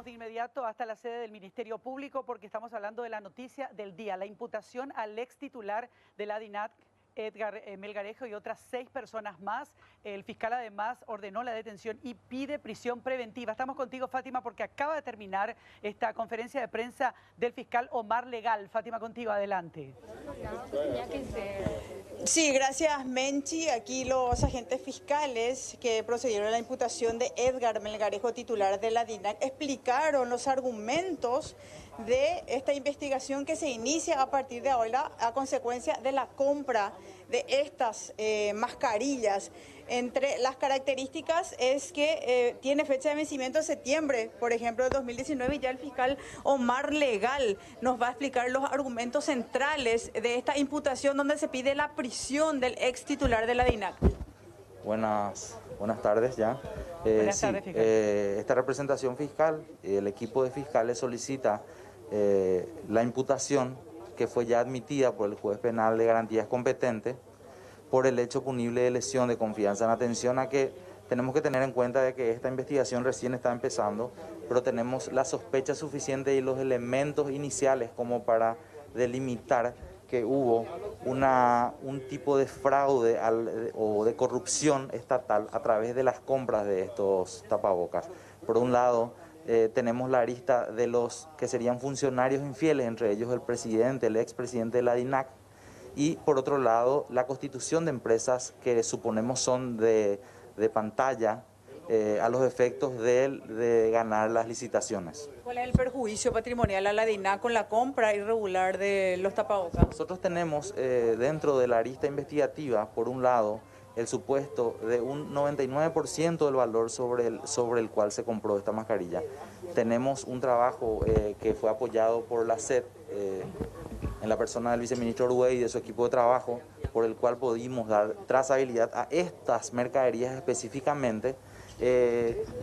Vamos de inmediato hasta la sede del Ministerio Público porque estamos hablando de la noticia del día, la imputación al ex titular de la DINAC, Edgar Melgarejo, y otras 6 personas más. El fiscal además ordenó la detención y pide prisión preventiva. Estamos contigo, Fátima, porque acaba de terminar esta conferencia de prensa del fiscal Omar Legal. Fátima, contigo, adelante. Sí, gracias, Menchi. Aquí los agentes fiscales que procedieron a la imputación de Edgar Melgarejo, titular de la DINAC, explicaron los argumentos de esta investigación que se inicia a partir de ahora a consecuencia de la compra de estas mascarillas. Entre las características es que tiene fecha de vencimiento en septiembre, por ejemplo, de 2019, y ya el fiscal Omar Legal nos va a explicar los argumentos centrales de esta imputación donde se pide la prisión del ex titular de la DINAC. Buenas tardes ya. Buenas tardes, fiscal. Esta representación fiscal, el equipo de fiscales solicita la imputación que fue ya admitida por el juez penal de garantías competente por el hecho punible de lesión de confianza. En atención a que tenemos que tener en cuenta de que esta investigación recién está empezando, pero tenemos la sospecha suficiente y los elementos iniciales como para delimitar que hubo un tipo de fraude o de corrupción estatal a través de las compras de estos tapabocas. Por un lado, tenemos la arista de los que serían funcionarios infieles, entre ellos el presidente, el expresidente de la DINAC, y por otro lado, la constitución de empresas que suponemos son de pantalla a los efectos de ganar las licitaciones. ¿Cuál es el perjuicio patrimonial a la DINAC con la compra irregular de los tapabocas? Nosotros tenemos dentro de la arista investigativa, por un lado, el supuesto de un 99% del valor sobre el cual se compró esta mascarilla. Tenemos un trabajo que fue apoyado por la SED, en la persona del viceministro Uruguay y de su equipo de trabajo, por el cual pudimos dar trazabilidad a estas mercaderías específicamente,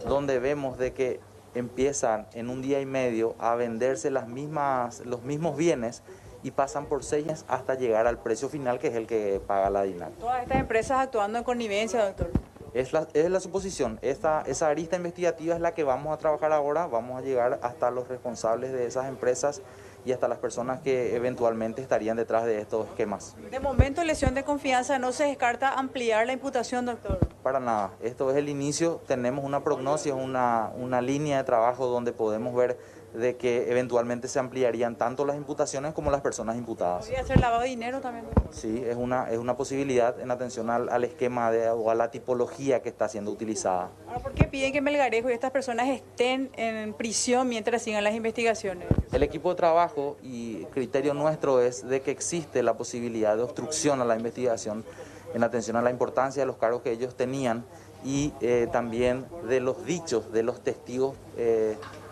donde vemos de que empiezan en un día y medio a venderse los mismos bienes y pasan por 6 meses hasta llegar al precio final, que es el que paga la DINAC. Todas estas empresas actuando en connivencia, doctor. Es la suposición. Esa arista investigativa es la que vamos a trabajar ahora. Vamos a llegar hasta los responsables de esas empresas y hasta las personas que eventualmente estarían detrás de estos esquemas. De momento, lesión de confianza, ¿no se descarta ampliar la imputación, doctor? Para nada. Esto es el inicio. Tenemos una prognosis, una línea de trabajo donde podemos ver de que eventualmente se ampliarían tanto las imputaciones como las personas imputadas. ¿Podría ser lavado de dinero también, doctor? Sí, es una posibilidad en atención al esquema o a la tipología que está siendo utilizada. Ahora, ¿por qué piden que Melgarejo y estas personas estén en prisión mientras sigan las investigaciones? El equipo de trabajo y criterio nuestro es de que existe la posibilidad de obstrucción a la investigación en atención a la importancia de los cargos que ellos tenían y también de los dichos de los testigos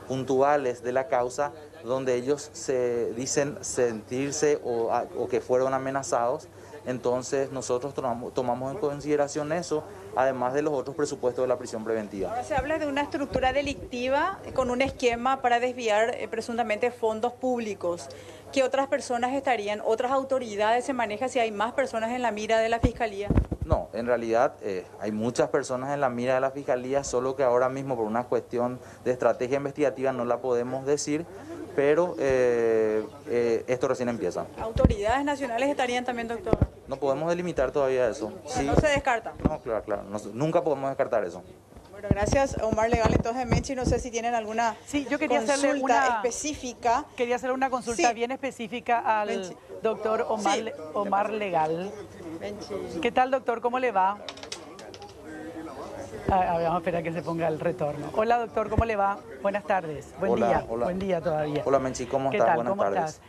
puntuales de la causa, donde ellos se dicen sentirse o que fueron amenazados. Entonces nosotros tomamos en consideración eso, además de los otros presupuestos de la prisión preventiva. Ahora se habla de una estructura delictiva con un esquema para desviar presuntamente fondos públicos. ¿Qué otras personas estarían, otras autoridades se maneja si hay más personas en la mira de la Fiscalía? No, en realidad hay muchas personas en la mira de la Fiscalía, solo que ahora mismo por una cuestión de estrategia investigativa no la podemos decir, pero esto recién empieza. ¿Autoridades nacionales estarían también, doctor? No podemos delimitar todavía eso. Sí. ¿No se descarta? No, claro, nunca podemos descartar eso. Bueno, gracias, Omar Legal. Entonces, Menchi, no sé si tienen alguna yo quería hacerle específica. Quería hacerle una consulta bien específica al Menchi. doctor Omar Legal. Menchi. ¿Qué tal, doctor? ¿Cómo le va? Vamos a esperar que se ponga el retorno. Hola, doctor, ¿cómo le va? Buenas tardes. Buen día. Hola. Buen día todavía. Hola, Menchi, ¿cómo ¿Qué estás? tal? Buenas ¿Cómo tardes. estás?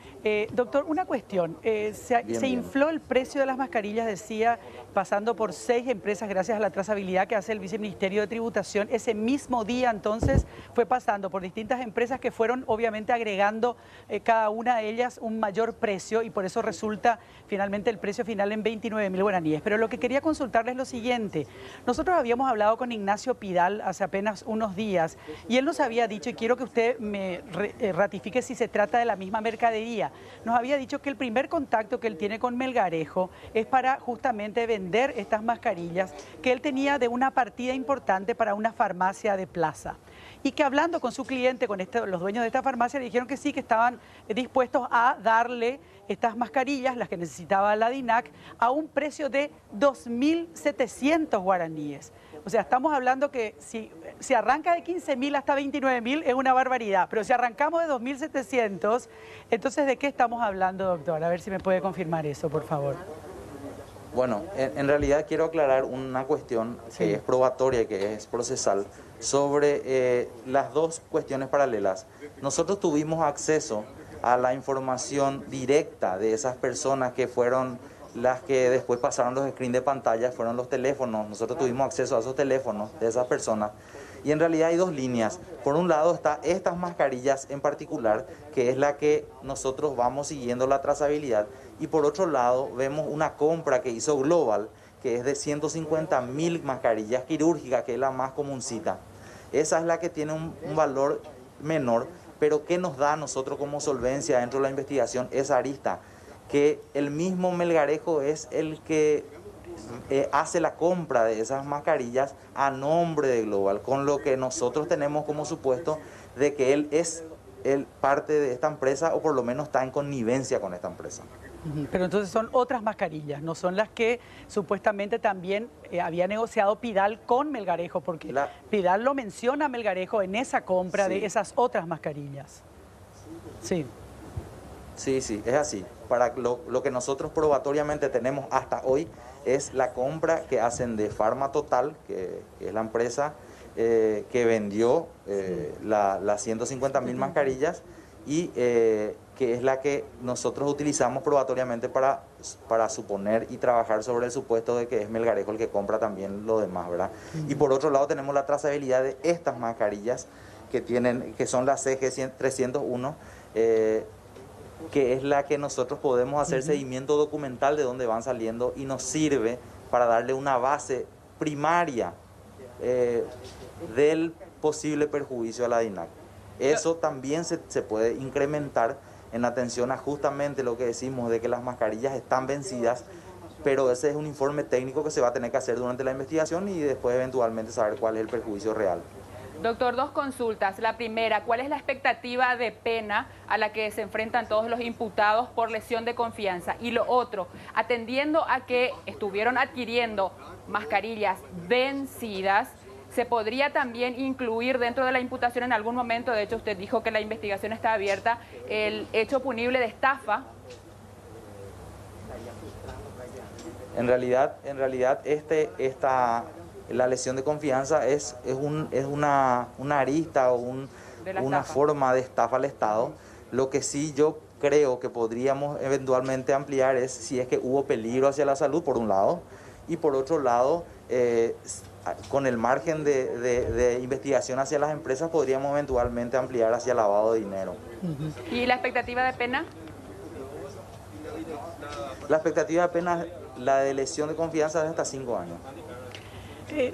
Doctor, una cuestión. Se infló el precio de las mascarillas, decía, pasando por 6 empresas gracias a la trazabilidad que hace el Viceministerio de Tributación. Ese mismo día, entonces, fue pasando por distintas empresas que fueron, obviamente, agregando cada una de ellas un mayor precio y por eso resulta finalmente el precio final en 29.000 guaraníes. Pero lo que quería consultarles es lo siguiente. Nosotros habíamos hablado con Ignacio Pidal hace apenas unos días y él nos había dicho, y quiero que usted me ratifique si se trata de la misma mercadería, nos había dicho que el primer contacto que él tiene con Melgarejo es para justamente vender estas mascarillas que él tenía de una partida importante para una farmacia de Plaza. y que hablando con su cliente, con los dueños de esta farmacia, le dijeron que sí, que estaban dispuestos a darle estas mascarillas, las que necesitaba la DINAC, a un precio de 2.700 guaraníes. O sea, estamos hablando que si arranca de 15.000 hasta 29.000 es una barbaridad, pero si arrancamos de 2.700, entonces ¿de qué estamos hablando, doctor? A ver si me puede confirmar eso, por favor. Bueno, en realidad quiero aclarar una cuestión que es probatoria y que es procesal sobre las dos cuestiones paralelas. Nosotros tuvimos acceso a la información directa de esas personas que fueron las que después pasaron los screens de pantalla, fueron los teléfonos. Nosotros tuvimos acceso a esos teléfonos de esas personas. Y en realidad hay dos líneas. Por un lado está estas mascarillas en particular, que es la que nosotros vamos siguiendo la trazabilidad. Y por otro lado vemos una compra que hizo Global, que es de 150.000 mascarillas quirúrgicas, que es la más comuncita. Esa es la que tiene un valor menor, pero ¿qué nos da a nosotros como solvencia dentro de la investigación? Esa arista, que el mismo Melgarejo es el que hace la compra de esas mascarillas a nombre de Global, con lo que nosotros tenemos como supuesto de que él es parte de esta empresa, o por lo menos está en connivencia con esta empresa. Pero entonces son otras mascarillas, no son las que supuestamente también había negociado Pidal con Melgarejo, porque Pidal lo menciona a Melgarejo en esa compra de esas otras mascarillas. Sí. Sí, es así. Para lo que nosotros probatoriamente tenemos hasta hoy es la compra que hacen de Pharma Total, que es la empresa que vendió las 150.000 mascarillas y que es la que nosotros utilizamos probatoriamente para suponer y trabajar sobre el supuesto de que es Melgarejo el que compra también lo demás, ¿verdad? Y por otro lado tenemos la trazabilidad de estas mascarillas que son las CG301, que es la que nosotros podemos hacer seguimiento documental de dónde van saliendo y nos sirve para darle una base primaria del posible perjuicio a la DINAC. Eso también se puede incrementar en atención a justamente lo que decimos de que las mascarillas están vencidas, pero ese es un informe técnico que se va a tener que hacer durante la investigación y después eventualmente saber cuál es el perjuicio real. Doctor, dos consultas. La primera, ¿cuál es la expectativa de pena a la que se enfrentan todos los imputados por lesión de confianza? Y lo otro, atendiendo a que estuvieron adquiriendo mascarillas vencidas, ¿se podría también incluir dentro de la imputación en algún momento? De hecho, usted dijo que la investigación está abierta, el hecho punible de estafa. En realidad la lesión de confianza es una arista o una forma de estafa al Estado. Lo que sí yo creo que podríamos eventualmente ampliar es si es que hubo peligro hacia la salud, por un lado, y por otro lado, con el margen de investigación hacia las empresas, podríamos eventualmente ampliar hacia lavado de dinero. ¿Y la expectativa de pena? La expectativa de pena, la de lesión de confianza, es hasta 5 años.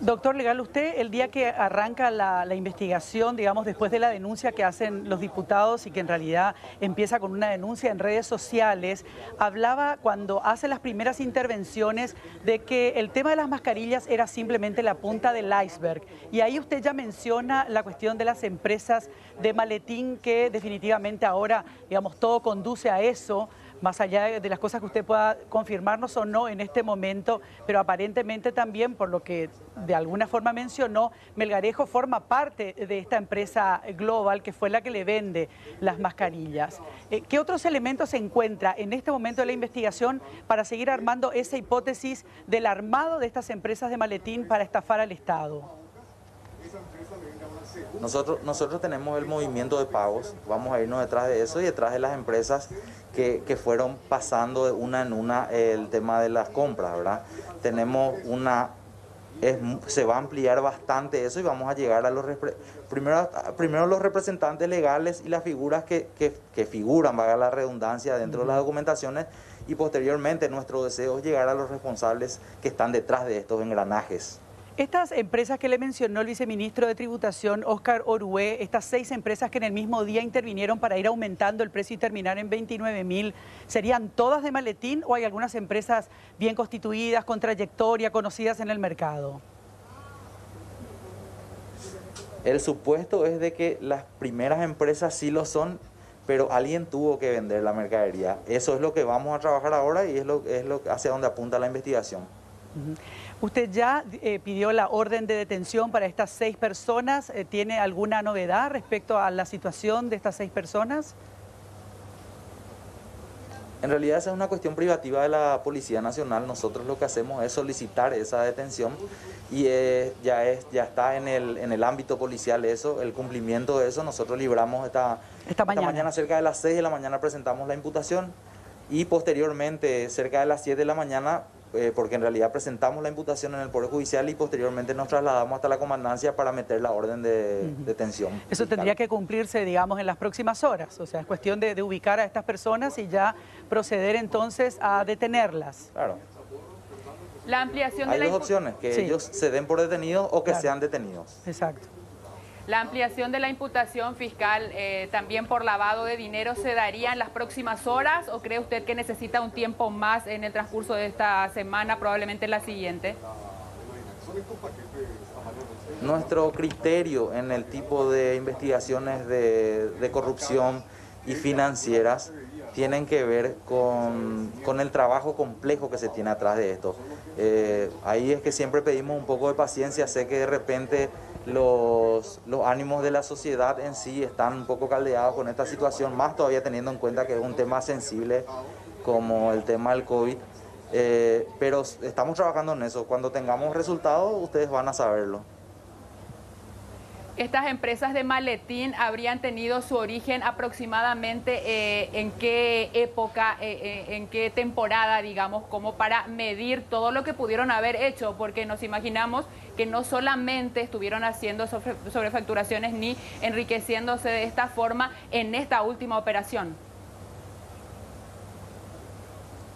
Doctor Legal, usted el día que arranca la investigación, digamos, después de la denuncia que hacen los diputados y que en realidad empieza con una denuncia en redes sociales, hablaba cuando hace las primeras intervenciones de que el tema de las mascarillas era simplemente la punta del iceberg. Y ahí usted ya menciona la cuestión de las empresas de maletín, que definitivamente ahora, digamos, todo conduce a eso, más allá de las cosas que usted pueda confirmarnos o no en este momento, pero aparentemente también, por lo que de alguna forma mencionó, Melgarejo forma parte de esta empresa Global, que fue la que le vende las mascarillas. ¿Qué otros elementos se encuentra en este momento de la investigación para seguir armando esa hipótesis del armado de estas empresas de maletín para estafar al Estado? Nosotros tenemos el movimiento de pagos, vamos a irnos detrás de eso y detrás de las empresas que fueron pasando de una en una el tema de las compras, ¿verdad? Tenemos se va a ampliar bastante eso y vamos a llegar a primero los representantes legales y las figuras que figuran, valga la redundancia, dentro de las documentaciones, y posteriormente nuestro deseo es llegar a los responsables que están detrás de estos engranajes. Estas empresas que le mencionó el viceministro de Tributación, Óscar Orué, estas 6 empresas que en el mismo día intervinieron para ir aumentando el precio y terminar en 29.000, ¿serían todas de maletín o hay algunas empresas bien constituidas, con trayectoria, conocidas en el mercado? El supuesto es de que las primeras empresas sí lo son, pero alguien tuvo que vender la mercadería. Eso es lo que vamos a trabajar ahora y es lo hacia donde apunta la investigación. Usted ya pidió la orden de detención para estas 6 personas. ¿Tiene alguna novedad respecto a la situación de estas 6 personas? En realidad esa es una cuestión privativa de la Policía Nacional. Nosotros lo que hacemos es solicitar esa detención y ya está en el ámbito policial eso, el cumplimiento de eso. Nosotros libramos esta mañana cerca de las 6 de la mañana presentamos la imputación y posteriormente cerca de las 7 de la mañana, porque en realidad presentamos la imputación en el Poder Judicial y posteriormente nos trasladamos hasta la comandancia para meter la orden de detención. Eso tendría que cumplirse, digamos, en las próximas horas. O sea, es cuestión de ubicar a estas personas y ya proceder entonces a detenerlas. Claro. La ampliación Hay dos opciones, que ellos se den por detenidos o que sean detenidos. Exacto. La ampliación de la imputación fiscal también por lavado de dinero se daría en las próximas horas, o cree usted que necesita un tiempo más en el transcurso de esta semana, probablemente la siguiente? Nuestro criterio en el tipo de investigaciones de corrupción y financieras tienen que ver con el trabajo complejo que se tiene atrás de esto. Ahí es que siempre pedimos un poco de paciencia. Sé que de repente los ánimos de la sociedad en sí están un poco caldeados con esta situación, más todavía teniendo en cuenta que es un tema sensible como el tema del COVID. Pero estamos trabajando en eso. Cuando tengamos resultados, ustedes van a saberlo. ¿Estas empresas de maletín habrían tenido su origen aproximadamente en qué época, en qué temporada, digamos, como para medir todo lo que pudieron haber hecho? Porque nos imaginamos que no solamente estuvieron haciendo sobrefacturaciones ni enriqueciéndose de esta forma en esta última operación.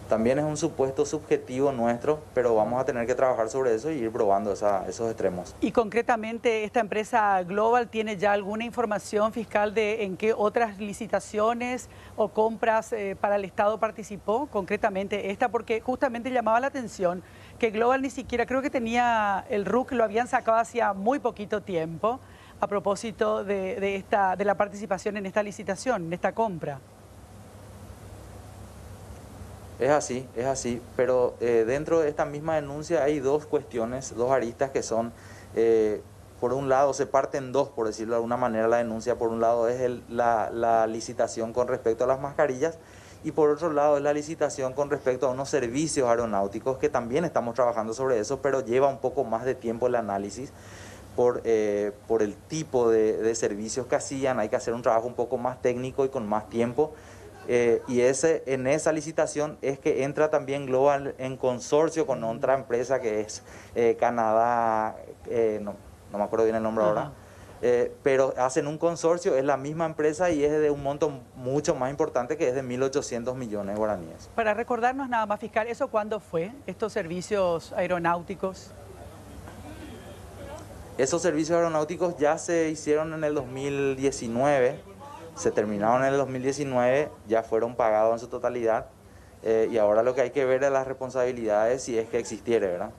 También es un supuesto subjetivo nuestro, pero vamos a tener que trabajar sobre eso y ir probando esos extremos. Y concretamente, ¿esta empresa Global tiene ya alguna información fiscal de en qué otras licitaciones o compras para el Estado participó? Concretamente esta, porque justamente llamaba la atención que Global ni siquiera, creo que tenía el RUC, lo habían sacado hacía muy poquito tiempo, a propósito de la participación en esta licitación, en esta compra. Es así, pero dentro de esta misma denuncia hay dos cuestiones, dos aristas que son, por un lado se parten dos, por decirlo de alguna manera, la denuncia. Por un lado es la licitación con respecto a las mascarillas y por otro lado es la licitación con respecto a unos servicios aeronáuticos que también estamos trabajando sobre eso, pero lleva un poco más de tiempo el análisis por el tipo de servicios que hacían. Hay que hacer un trabajo un poco más técnico y con más tiempo. Y en esa licitación es que entra también Global en consorcio con otra empresa que es Canadá, no me acuerdo bien el nombre ahora, pero hacen un consorcio, es la misma empresa y es de un monto mucho más importante, que es de 1.800 millones de guaraníes. Para recordarnos nada más, fiscal, ¿eso cuándo fue, estos servicios aeronáuticos? Esos servicios aeronáuticos ya se hicieron en el 2019. Se terminaron en el 2019, ya fueron pagados en su totalidad y ahora lo que hay que ver es las responsabilidades si es que existiere, ¿verdad?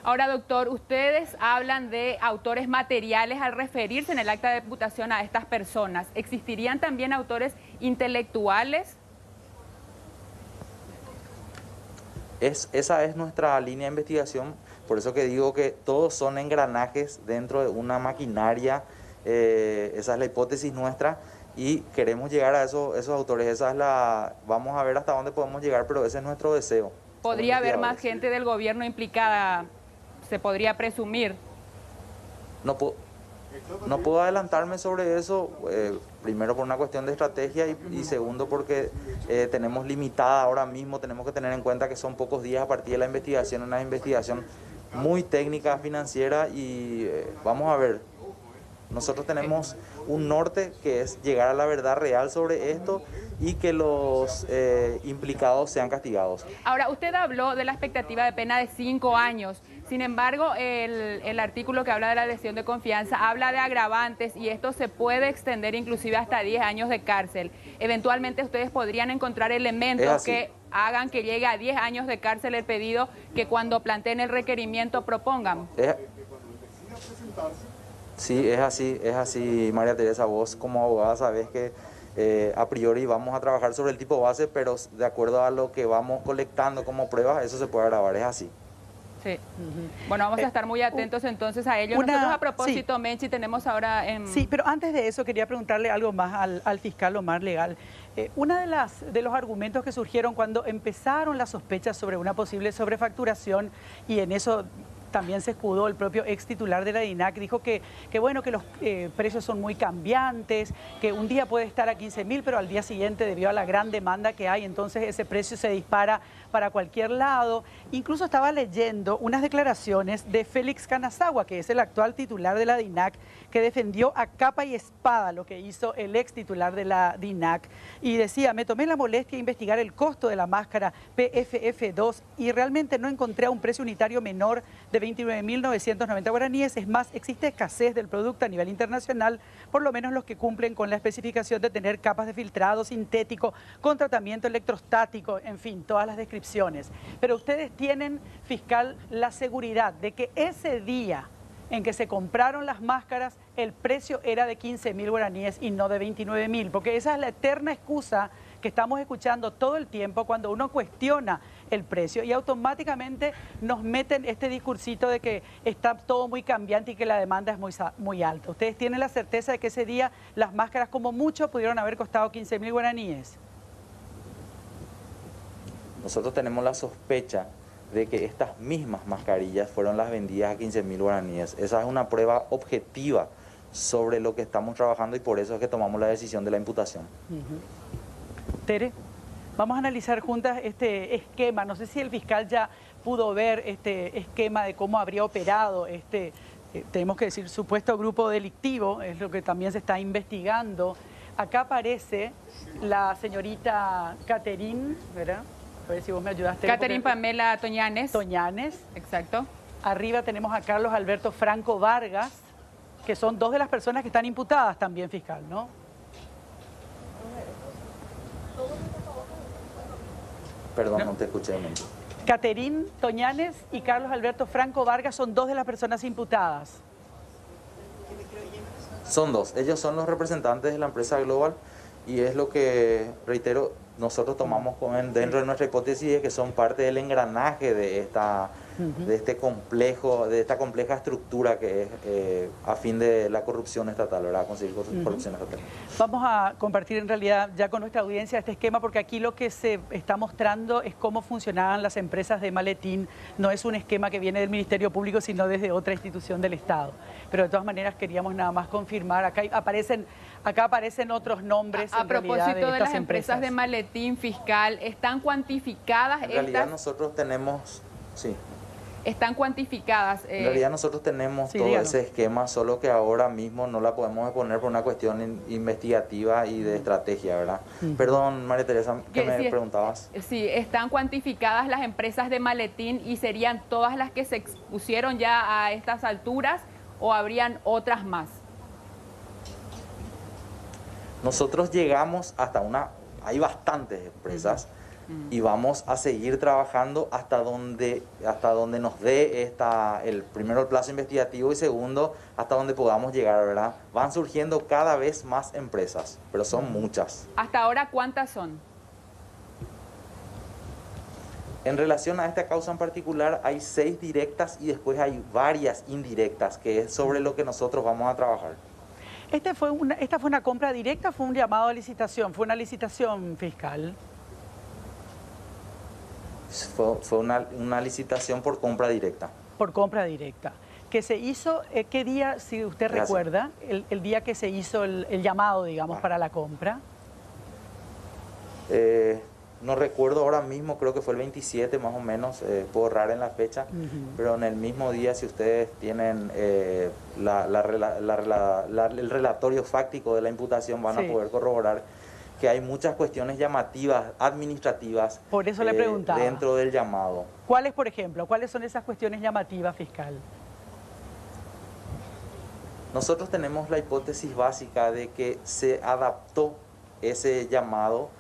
Ahora, doctor, ustedes hablan de autores materiales al referirse en el acta de imputación a estas personas. ¿Existirían también autores intelectuales? Esa es nuestra línea de investigación, por eso que digo que todos son engranajes dentro de una maquinaria, esa es la hipótesis nuestra. Y queremos llegar a esos autores. Vamos a ver hasta dónde podemos llegar, pero ese es nuestro deseo. ¿Podría haber más gente del gobierno implicada? ¿Se podría presumir? No puedo adelantarme sobre eso, primero por una cuestión de estrategia y segundo porque tenemos limitada ahora mismo, tenemos que tener en cuenta que son pocos días a partir de la investigación, una investigación muy técnica, financiera y vamos a ver. Nosotros tenemos un norte que es llegar a la verdad real sobre esto y que los implicados sean castigados. Ahora, usted habló de la expectativa de pena de 5 años. Sin embargo, el artículo que habla de la lesión de confianza habla de agravantes y esto se puede extender inclusive hasta 10 años de cárcel. Eventualmente ustedes podrían encontrar elementos que hagan que llegue a 10 años de cárcel el pedido que cuando planteen el requerimiento propongan. Sí, es así, María Teresa. Vos como abogada sabés que a priori vamos a trabajar sobre el tipo base, pero de acuerdo a lo que vamos colectando como pruebas, eso se puede grabar, es así. Sí. Bueno, vamos a estar muy atentos entonces a ello. Nosotros a propósito, sí. Menchi, tenemos ahora en... Sí, pero antes de eso quería preguntarle algo más al fiscal Omar Legal. Una de los argumentos que surgieron cuando empezaron las sospechas sobre una posible sobrefacturación, y en eso también se escudó el propio ex titular de la DINAC, dijo que bueno, que los precios son muy cambiantes, que un día puede estar a 15.000, pero al día siguiente, debido a la gran demanda que hay, entonces ese precio se dispara para cualquier lado. Incluso estaba leyendo unas declaraciones de Félix Canazagua, que es el actual titular de la DINAC, que defendió a capa y espada lo que hizo el ex titular de la DINAC, y decía: me tomé la molestia de investigar el costo de la máscara PFF2 y realmente no encontré a un precio unitario menor de 29.990 guaraníes. Es más, existe escasez del producto a nivel internacional, por lo menos los que cumplen con la especificación de tener capas de filtrado sintético con tratamiento electrostático, en fin, todas las descripciones. Pero ustedes tienen, fiscal, la seguridad de que ese día en que se compraron las máscaras, el precio era de 15.000 guaraníes y no de 29.000, porque esa es la eterna excusa que estamos escuchando todo el tiempo cuando uno cuestiona el precio, y automáticamente nos meten este discursito de que está todo muy cambiante y que la demanda es muy alta. ¿Ustedes tienen la certeza de que ese día las máscaras como mucho pudieron haber costado 15.000 guaraníes? Nosotros tenemos la sospecha de que estas mismas mascarillas fueron las vendidas a 15.000 guaraníes. Esa es una prueba objetiva sobre lo que estamos trabajando y por eso es que tomamos la decisión de la imputación. Tere, vamos a analizar juntas este esquema. No sé si el fiscal ya pudo ver este esquema de cómo habría operado tenemos que decir, supuesto grupo delictivo, es lo que también se está investigando. Acá aparece la señorita Caterín, ¿verdad? A ver si vos me ayudaste. Caterín Pamela Toñanes. Toñanes. Exacto. Arriba tenemos a Carlos Alberto Franco Vargas, que son dos de las personas que están imputadas también, fiscal, ¿no? Perdón, no te escuché. Caterín Toñanes y Carlos Alberto Franco Vargas son dos de las personas imputadas. Son dos. Ellos son los representantes de la empresa Global y es lo que, reitero, nosotros tomamos dentro de nuestra hipótesis, de que son parte del engranaje de esta de esta compleja estructura que es a fin de la corrupción estatal, ¿verdad? Conseguir corrupción estatal. Vamos a compartir en realidad ya con nuestra audiencia este esquema, porque aquí lo que se está mostrando es cómo funcionaban las empresas de maletín. No es un esquema que viene del Ministerio Público, sino desde otra institución del Estado. Pero de todas maneras queríamos nada más confirmar. Acá aparecen otros nombres. A propósito de las empresas de maletín, fiscal, ¿están cuantificadas estas? En realidad nosotros tenemos, sí. ¿Están cuantificadas? En realidad nosotros tenemos todo ese esquema, solo que ahora mismo no la podemos exponer por una cuestión investigativa y de estrategia, ¿verdad? Perdón, María Teresa, ¿qué me preguntabas? Sí, ¿están cuantificadas las empresas de maletín y serían todas las que se expusieron ya a estas alturas o habrían otras más? Nosotros llegamos hasta hay bastantes empresas. Y vamos a seguir trabajando hasta donde nos dé primero el plazo investigativo y segundo hasta donde podamos llegar, ¿verdad? Van surgiendo cada vez más empresas, pero son muchas. ¿Hasta ahora cuántas son? En relación a esta causa en particular hay 6 directas y después hay varias indirectas, que es sobre lo que nosotros vamos a trabajar. ¿Esta fue una compra directa o fue un llamado a licitación? ¿Fue una licitación, fiscal? Fue una licitación por compra directa. Por compra directa. ¿Que se hizo, qué día, si usted recuerda, el día que se hizo el llamado, digamos, para la compra? No recuerdo ahora mismo, creo que fue el 27 más o menos, puedo errar en la fecha, pero en el mismo día, si ustedes tienen el relatorio fáctico de la imputación, van a poder corroborar que hay muchas cuestiones llamativas, administrativas. Por eso le preguntaba. Dentro del llamado. ¿Cuáles, por ejemplo? ¿Cuáles son esas cuestiones llamativas, fiscal? Nosotros tenemos la hipótesis básica de que se adaptó ese llamado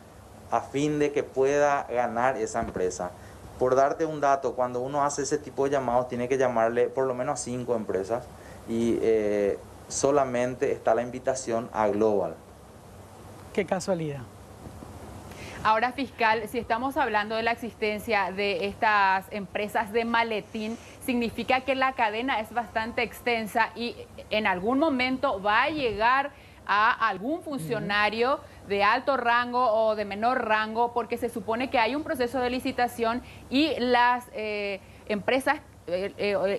a fin de que pueda ganar esa empresa. Por darte un dato, cuando uno hace ese tipo de llamados, tiene que llamarle por lo menos a 5 empresas y solamente está la invitación a Global. Qué casualidad. Ahora, fiscal, si estamos hablando de la existencia de estas empresas de maletín, significa que la cadena es bastante extensa y en algún momento va a llegar a algún funcionario de alto rango o de menor rango, porque se supone que hay un proceso de licitación y las empresas,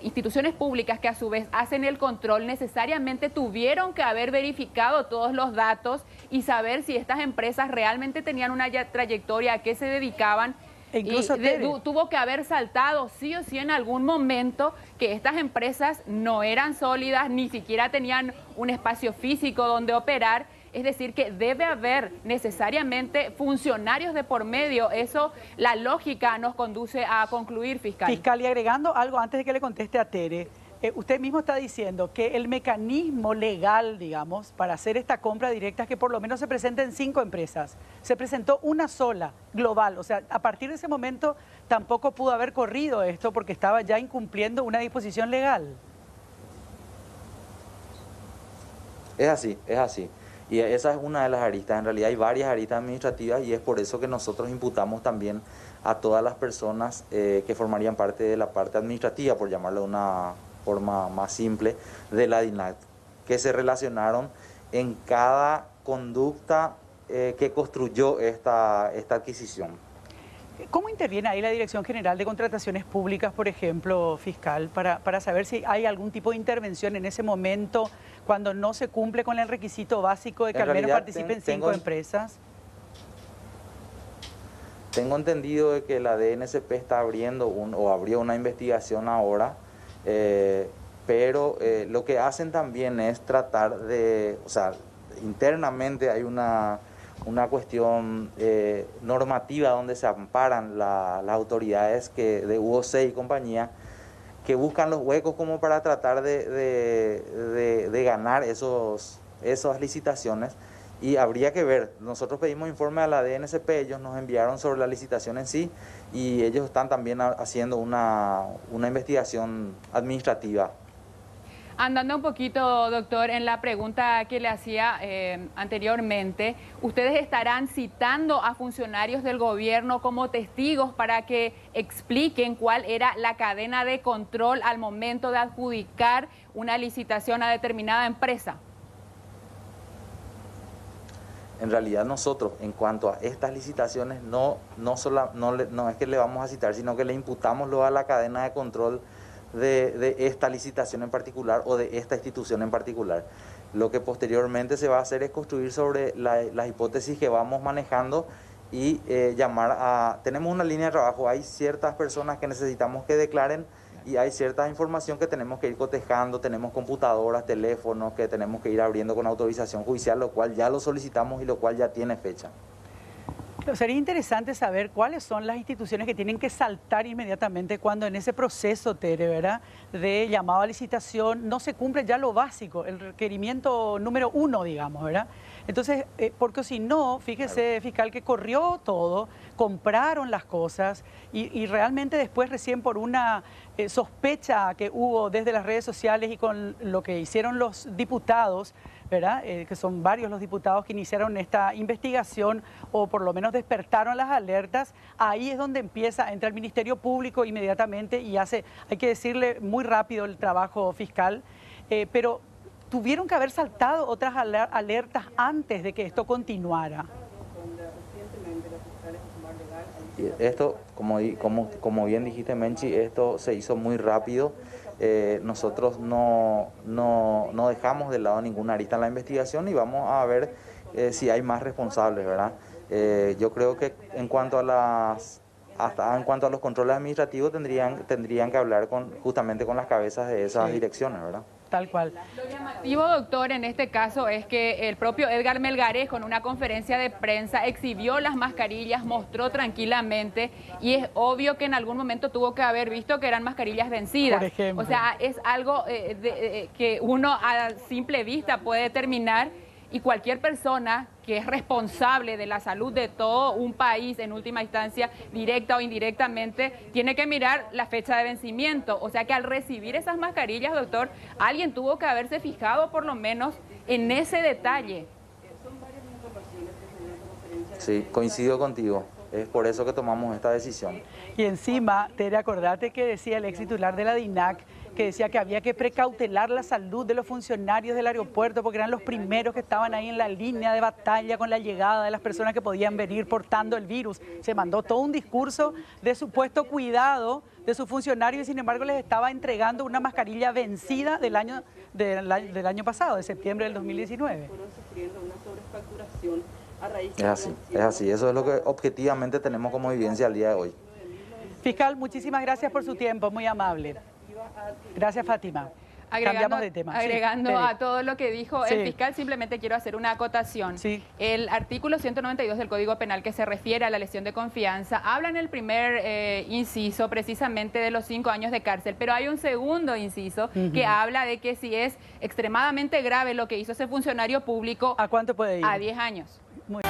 instituciones públicas que a su vez hacen el control necesariamente tuvieron que haber verificado todos los datos y saber si estas empresas realmente tenían una trayectoria, a qué se dedicaban. E incluso tuvo que haber saltado sí o sí en algún momento que estas empresas no eran sólidas, ni siquiera tenían un espacio físico donde operar. Es decir, que debe haber necesariamente funcionarios de por medio. Eso, la lógica nos conduce a concluir, fiscal. Fiscal, y agregando algo antes de que le conteste a Tere, usted mismo está diciendo que el mecanismo legal, digamos, para hacer esta compra directa es que por lo menos se presenten 5 empresas. Se presentó una sola, Global. O sea, a partir de ese momento tampoco pudo haber corrido esto porque estaba ya incumpliendo una disposición legal. Es así, es así. Y esa es una de las aristas. En realidad hay varias aristas administrativas y es por eso que nosotros imputamos también a todas las personas que formarían parte de la parte administrativa, por llamarlo de una forma más simple, de la DINAC, que se relacionaron en cada conducta que construyó esta adquisición. ¿Cómo interviene ahí la Dirección General de Contrataciones Públicas, por ejemplo, fiscal, para saber si hay algún tipo de intervención en ese momento cuando no se cumple con el requisito básico de que al menos participen 5 empresas? Tengo entendido de que la DNSP está abriendo abrió una investigación ahora, pero lo que hacen también es tratar de, o sea, internamente hay una cuestión normativa donde se amparan las autoridades de UOC y compañía, que buscan los huecos como para tratar de ganar esas licitaciones. Y habría que ver, nosotros pedimos informe a la DNSP, ellos nos enviaron sobre la licitación en sí y ellos están también haciendo una investigación administrativa. Andando un poquito, doctor, en la pregunta que le hacía anteriormente, ¿ustedes estarán citando a funcionarios del gobierno como testigos para que expliquen cuál era la cadena de control al momento de adjudicar una licitación a determinada empresa? En realidad nosotros, en cuanto a estas licitaciones, no es que le vamos a citar, sino que le imputamos luego a la cadena de control de esta licitación en particular o de esta institución en particular. Lo que posteriormente se va a hacer es construir sobre las hipótesis que vamos manejando y llamar a... Tenemos una línea de trabajo, hay ciertas personas que necesitamos que declaren y hay cierta información que tenemos que ir cotejando, tenemos computadoras, teléfonos que tenemos que ir abriendo con autorización judicial, lo cual ya lo solicitamos y lo cual ya tiene fecha. Sería interesante saber cuáles son las instituciones que tienen que saltar inmediatamente cuando en ese proceso, Tere, ¿verdad?, de llamado a licitación no se cumple ya lo básico, el requerimiento número 1, digamos, ¿verdad? Entonces, porque si no, fíjese, fiscal, que corrió todo, compraron las cosas y realmente después recién por una sospecha que hubo desde las redes sociales y con lo que hicieron los diputados, ¿verdad?, que son varios los diputados que iniciaron esta investigación o por lo menos despertaron las alertas, ahí es donde entra el Ministerio Público inmediatamente y hace, hay que decirle, muy rápido el trabajo fiscal, pero tuvieron que haber saltado otras alertas antes de que esto continuara. Esto, como bien dijiste, Menchi, esto se hizo muy rápido. Nosotros no dejamos de lado ninguna arista en la investigación y vamos a ver si hay más responsables, ¿verdad? Yo creo que en cuanto a los controles administrativos tendrían que hablar justamente con las cabezas de esas direcciones, ¿verdad? Tal cual. Lo llamativo, doctor, en este caso es que el propio Edgar Melgarejo en una conferencia de prensa exhibió las mascarillas, mostró tranquilamente y es obvio que en algún momento tuvo que haber visto que eran mascarillas vencidas. Por ejemplo. O sea, es algo que uno a simple vista puede determinar y cualquier persona que es responsable de la salud de todo un país, en última instancia, directa o indirectamente, tiene que mirar la fecha de vencimiento. O sea que al recibir esas mascarillas, doctor, alguien tuvo que haberse fijado por lo menos en ese detalle. Sí, coincido contigo. Es por eso que tomamos esta decisión. Y encima, Tere, acordate que decía el ex titular de la DINAC, que decía que había que precautelar la salud de los funcionarios del aeropuerto porque eran los primeros que estaban ahí en la línea de batalla con la llegada de las personas que podían venir portando el virus. Se mandó todo un discurso de supuesto cuidado de sus funcionarios y sin embargo les estaba entregando una mascarilla vencida del año pasado, de septiembre del 2019. Es así, eso es lo que objetivamente tenemos como evidencia al día de hoy. Fiscal, muchísimas gracias por su tiempo, muy amable. Gracias, Fátima. Cambiamos de tema. Agregando sí, a todo lo que dijo sí. el fiscal, simplemente quiero hacer una acotación. Sí. El artículo 192 del Código Penal que se refiere a la lesión de confianza habla en el primer inciso precisamente de los 5 años de cárcel, pero hay un segundo inciso que habla de que si es extremadamente grave lo que hizo ese funcionario público, ¿A cuánto puede ir? a 10 años. Muy